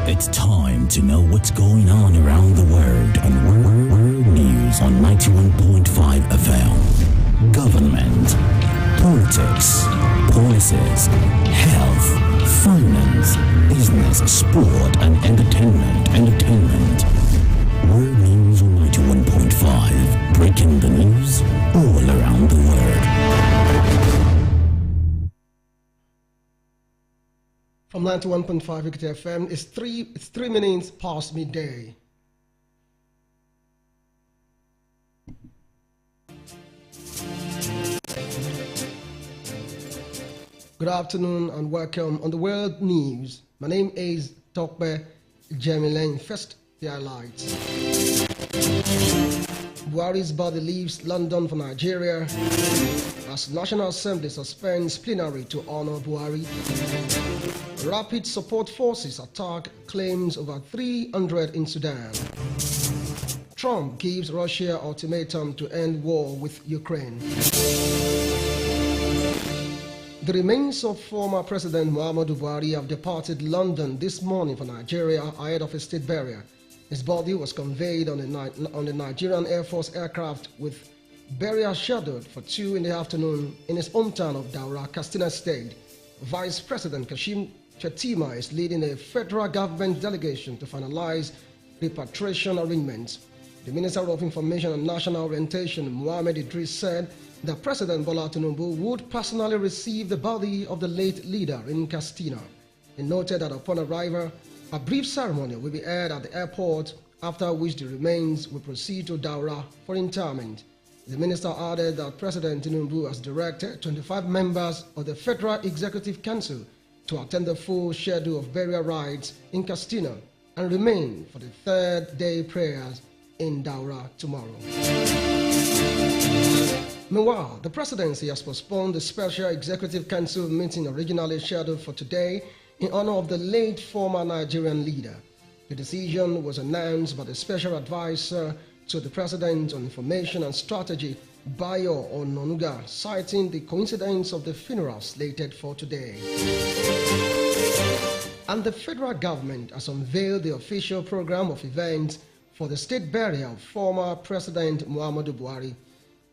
It's time to know what's going on around the world on World News on 91.5 FM. Government, politics, policies, health, finance, business, sport, and entertainment. World News on 91.5, breaking the news all around the world. From 91.5 Equity FM, it's 3 minutes past midday. Good afternoon and welcome on the World News. My name is Tokbe Jemilen. First, the highlights. Buhari's body leaves London for Nigeria as National Assembly suspends plenary to honor Buhari. Rapid support forces attack claims over 300 in Sudan. Trump gives Russia ultimatum to end war with Ukraine. The remains of former President Muhammadu Buhari have departed London this morning for Nigeria ahead of a state burial. His body was conveyed on the Nigerian Air Force aircraft with burial scheduled for 2 in the afternoon in his hometown of Daura, Katsina State. Vice President Kashim Shettima is leading a federal government delegation to finalize repatriation arrangements. The Minister of Information and National Orientation, Mohammed Idris, said that President Bola Tinubu would personally receive the body of the late leader in Katsina. He noted that upon arrival, a brief ceremony will be held at the airport, after which the remains will proceed to Daura for interment. The minister added that President Tinubu has directed 25 members of the Federal Executive Council to attend the full schedule of burial rites in Katsina and remain for the third-day prayers in Daura tomorrow. Meanwhile, the presidency has postponed the Special Executive Council meeting originally scheduled for today in honor of the late former Nigerian leader. The decision was announced by the Special Advisor to the President on Information and Strategy, Bayo Ononuga, citing the coincidence of the funeral slated for today. And the federal government has unveiled the official program of events for the state burial of former President Muhammadu Buhari.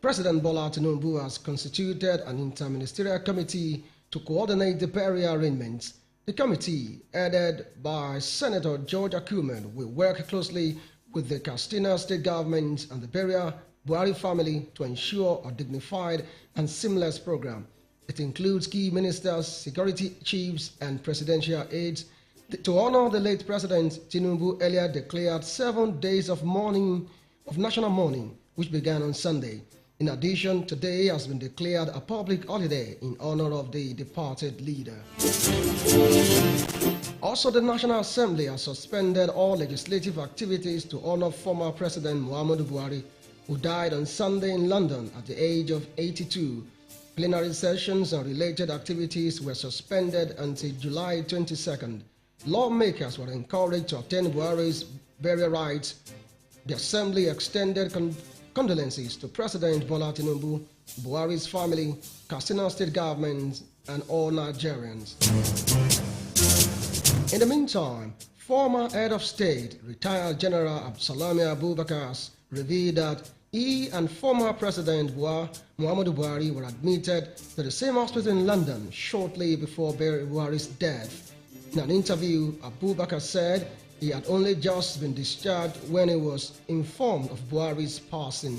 President Bola Tinubu has constituted an interministerial committee to coordinate the burial arrangements. The committee, headed by Senator George Akume, will work closely with the Katsina state government and the burial Buhari family to ensure a dignified and seamless program. It includes key ministers, security chiefs, and presidential aides. To honor the late President, Tinubu earlier declared 7 days of national mourning, which began on Sunday. In addition, today has been declared a public holiday in honor of the departed leader. Also, the National Assembly has suspended all legislative activities to honor former President Muhammadu Buhari, who died on Sunday in London at the age of 82. Plenary sessions and related activities were suspended until July 22nd. Lawmakers were encouraged to attend Buhari's burial rites. The Assembly extended condolences to President Bola Tinubu, Buhari's family, Katsina state government, and all Nigerians. In the meantime, former head of state, retired General Absalami Abubakar, revealed that he and former President Muhammadu Buhari were admitted to the same hospital in London shortly before Buhari's death. In an interview, Abubakar said he had only just been discharged when he was informed of Buhari's passing.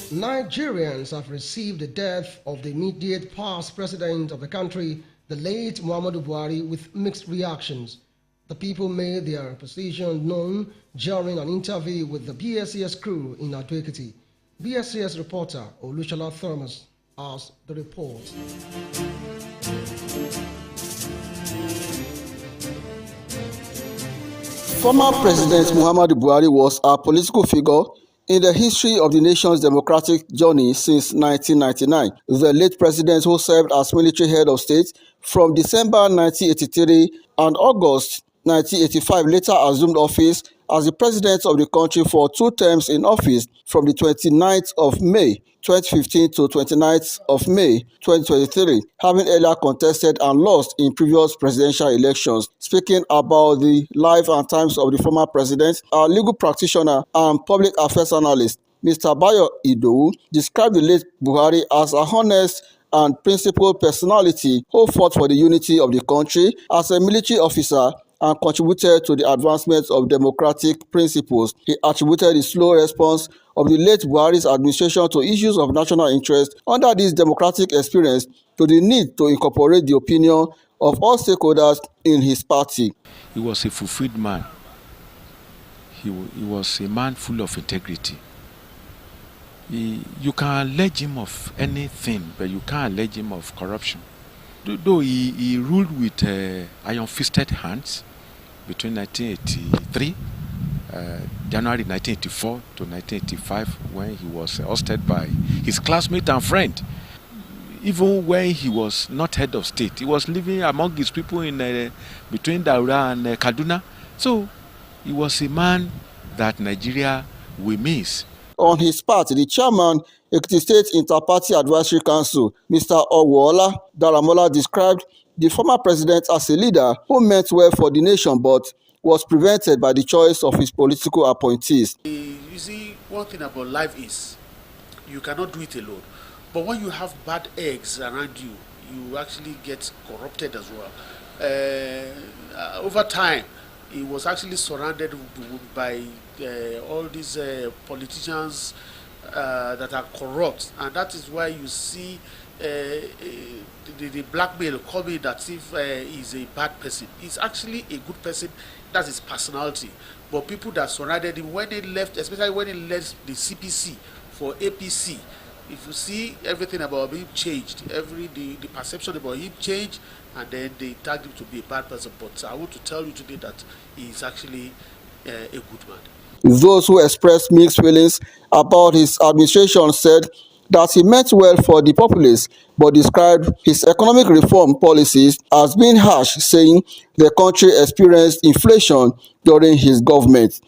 Nigerians have received the death of the immediate past president of the country, the late Muhammadu Buhari, with mixed reactions. The people made their position known during an interview with the BSCS crew in Ado-Ekiti. BSCS reporter Olushola Thomas has the report. Former President Muhammadu Buhari was a political figure in the history of the nation's democratic journey since 1999. The late president, who served as military head of state from December 1983 and August 1985, later assumed office as the president of the country for 2 terms in office from the 29th of May 2015 to 29th of May 2023, having earlier contested and lost in previous presidential elections. Speaking about the life and times of the former president, our legal practitioner and public affairs analyst, Mr. Bayo Idowu, described the late Buhari as a honest and principled personality who fought for the unity of the country as a military officer and contributed to the advancement of democratic principles. He attributed the slow response of the late Buhari's administration to issues of national interest under this democratic experience to the need to incorporate the opinion of all stakeholders in his party. He was a fulfilled man. He was a man full of integrity. You can allege him of anything, but you can't allege him of corruption. Though he ruled with iron-fisted hands between 1983, January 1984 to 1985, when he was ousted by his classmate and friend. Even when he was not head of state, he was living among his people in between Daura and Kaduna. So he was a man that Nigeria will miss. On his part, the chairman, Ekiti State Inter-Party Advisory Council, Mr. Owuola Daramola, described the former president as a leader who meant well for the nation but was prevented by the choice of his political appointees. You see, one thing about life is you cannot do it alone. But when you have bad eggs around you, you actually get corrupted as well. Over time, he was actually surrounded by all these politicians that are corrupt, and that is why you see the blackmail coming as if he's a bad person. He's actually a good person. That's his personality. But people that surrounded him, when they left, especially when he left the CPC for APC, if you see everything about him changed, the perception about him changed, and then they tagged him to be a bad person. But I want to tell you today that he is actually a good man. Those who expressed mixed feelings about his administration said that he meant well for the populace, but described his economic reform policies as being harsh, saying the country experienced inflation during his government.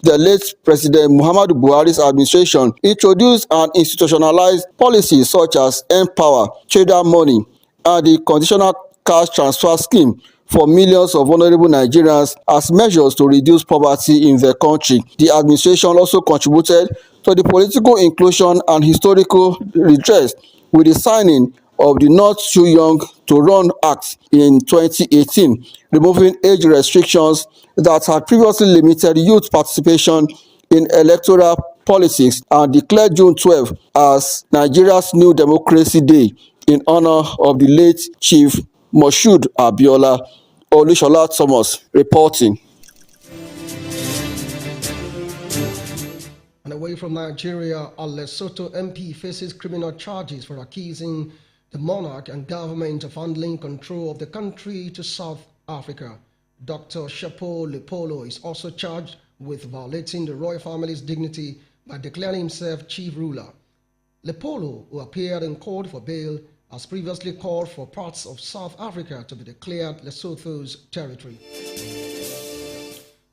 The late President Muhammadu Buhari's administration introduced and institutionalized policies such as Empower, Trader Money, and the Conditional Cash Transfer Scheme for millions of vulnerable Nigerians as measures to reduce poverty in the country. The administration also contributed to the political inclusion and historical redress with the signing of the Not Too Young to Run Act in 2018, removing age restrictions that had previously limited youth participation in electoral politics, and declared June 12 as Nigeria's New Democracy Day in honor of the late Chief Moshood Abiola. Olushola Thomas reporting. And away from Nigeria, a Lesotho MP faces criminal charges for accusing the monarch and government of handling control of the country to South Africa. Dr. Shepo Lepolo is also charged with violating the royal family's dignity by declaring himself chief ruler. Lepolo, who appeared in court for bail, has previously called for parts of South Africa to be declared Lesotho's territory.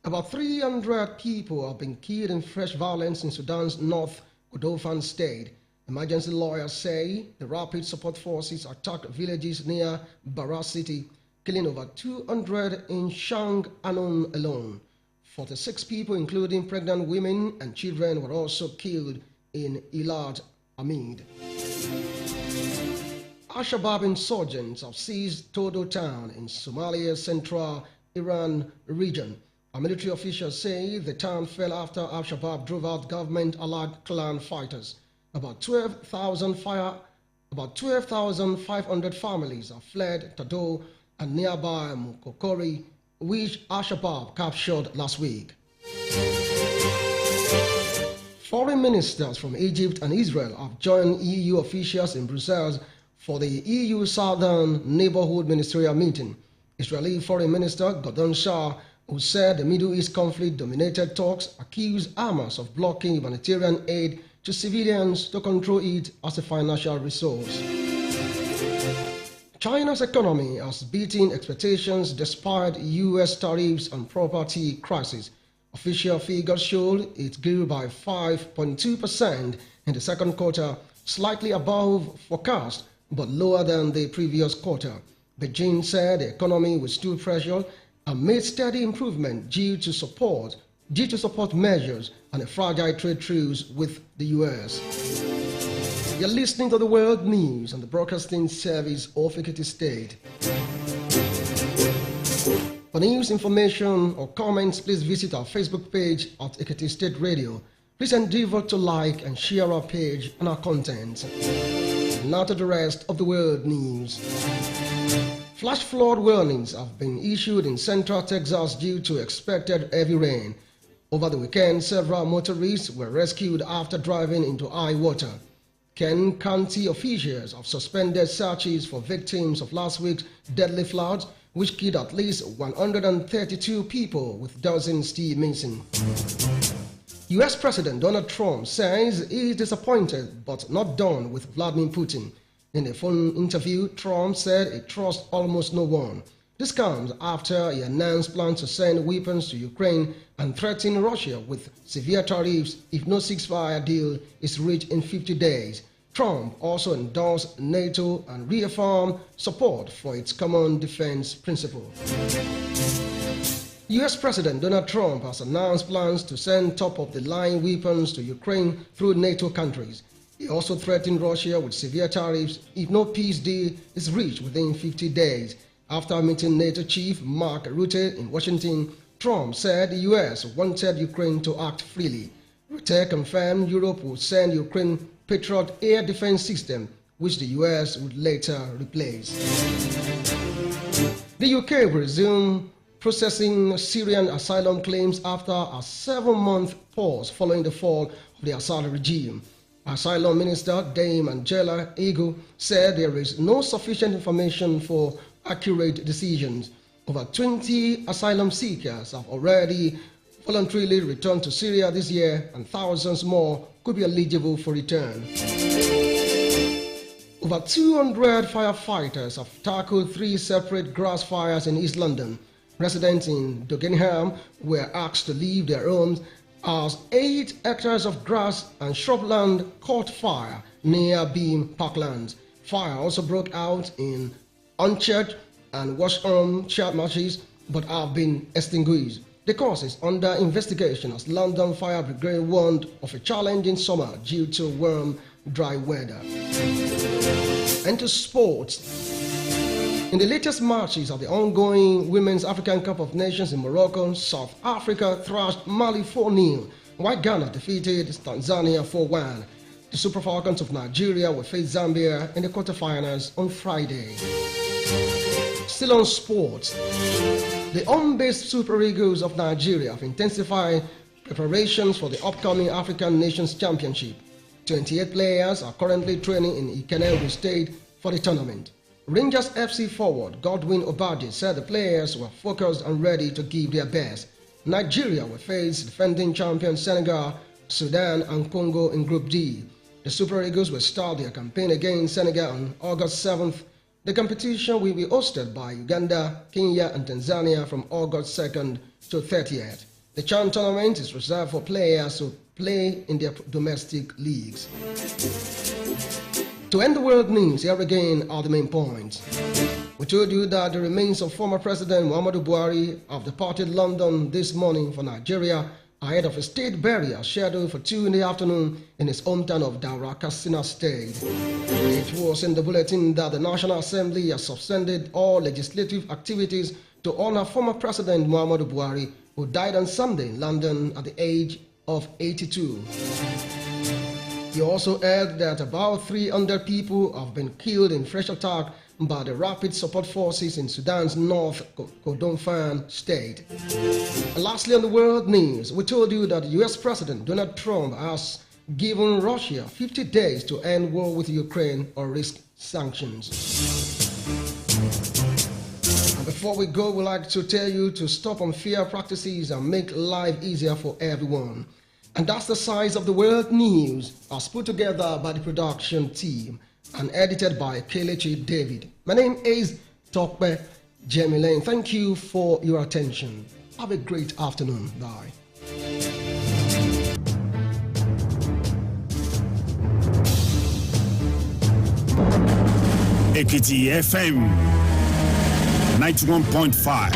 About 300 people have been killed in fresh violence in Sudan's North Kordofan state. Emergency lawyers say the Rapid Support Forces attacked villages near Bara City, killing over 200 in Shang Anon alone. 46 people, including pregnant women and children, were also killed in Elad Hamid. Al-Shabaab insurgents have seized Todo town in Somalia's central Iran region. A military officials say the town fell after Al-Shabaab drove out government-allied clan fighters. About 12,500 families have fled Todo and nearby Mukokori, which Al-Shabaab captured last week. Foreign ministers from Egypt and Israel have joined EU officials in Brussels for the EU Southern Neighborhood Ministerial Meeting. Israeli Foreign Minister Gordon Shah, who said the Middle East conflict-dominated talks, accused Hamas of blocking humanitarian aid to civilians to control it as a financial resource. China's economy has beaten expectations despite U.S. tariffs and property crisis. Official figures showed it grew by 5.2% in the second quarter, slightly above forecast but lower than the previous quarter. Beijing said the economy was still pressured and made steady improvement due to support measures and a fragile trade truce with the U.S. You're listening to the World News on the Broadcasting Service of Ekiti State. For news, information, or comments, please visit our Facebook page at Ekiti State Radio. Please endeavor to like and share our page and our content. Now to the rest of the World News. Flash flood warnings have been issued in central Texas due to expected heavy rain. Over the weekend, several motorists were rescued after driving into high water. Kent County officials have suspended searches for victims of last week's deadly floods, which killed at least 132 people, with dozens still missing. U.S. President Donald Trump says he is disappointed but not done with Vladimir Putin. In a phone interview, Trump said he trusts almost no one. This comes after he announced plans to send weapons to Ukraine and threaten Russia with severe tariffs if no ceasefire deal is reached in 50 days. Trump also endorsed NATO and reaffirmed support for its common defense principle. U.S. President Donald Trump has announced plans to send top-of-the-line weapons to Ukraine through NATO countries. He also threatened Russia with severe tariffs if no peace deal is reached within 50 days. After meeting NATO chief Mark Rutte in Washington, Trump said the U.S. wanted Ukraine to act freely. Rutte confirmed Europe would send Ukraine Patriot air defense system, which the U.S. would later replace. The UK will resume processing Syrian asylum claims after a 7-month pause following the fall of the Assad regime. Asylum Minister Dame Angela Eagle said there is no sufficient information for accurate decisions. Over 20 asylum seekers have already voluntarily returned to Syria this year, and thousands more could be eligible for return. Over 200 firefighters have tackled 3 separate grass fires in East London. Residents in Dagenham were asked to leave their homes as 8 hectares of grass and shrubland caught fire near Beam Parklands. Fire also broke out in Unchurch and Washholm Child Matches, but have been extinguished. The cause is under investigation as London Fire Brigade warned of a challenging summer due to warm, dry weather. And to sports. In the latest matches of the ongoing Women's African Cup of Nations in Morocco, South Africa thrashed Mali 4-0, while Ghana defeated Tanzania 4-1. The Super Falcons of Nigeria will face Zambia in the quarterfinals on Friday. Still on sports, the home-based Super Eagles of Nigeria have intensified preparations for the upcoming African Nations Championship. 28 players are currently training in Ikenne State for the tournament. Rangers FC forward Godwin Obade said the players were focused and ready to give their best. Nigeria will face defending champion Senegal, Sudan and Congo in Group D. The Super Eagles will start their campaign against Senegal on August 7th. The competition will be hosted by Uganda, Kenya and Tanzania from August 2nd to 30th. The CHAN tournament is reserved for players who play in their domestic leagues. To end the world news, here again are the main points. We told you that the remains of former President Muhammadu Buhari have departed London this morning for Nigeria ahead of a state burial scheduled for 2 in the afternoon in his hometown of Daura, Katsina State. It was in the bulletin that the National Assembly has suspended all legislative activities to honor former President Muhammadu Buhari, who died on Sunday in London at the age of 82. He also heard that about 300 people have been killed in fresh attack by the Rapid Support Forces in Sudan's North Kordofan state. And lastly, on the world news, we told you that US President Donald Trump has given Russia 50 days to end war with Ukraine or risk sanctions. And before we go, we'd like to tell you to stop unfair practices and make life easier for everyone. And that's the size of the world news as put together by the production team and edited by Kelechi David. My name is Tokpe Jemilane. Thank you for your attention. Have a great afternoon. Bye. Ekiti FM 91.5,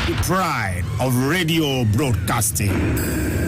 the pride of radio broadcasting.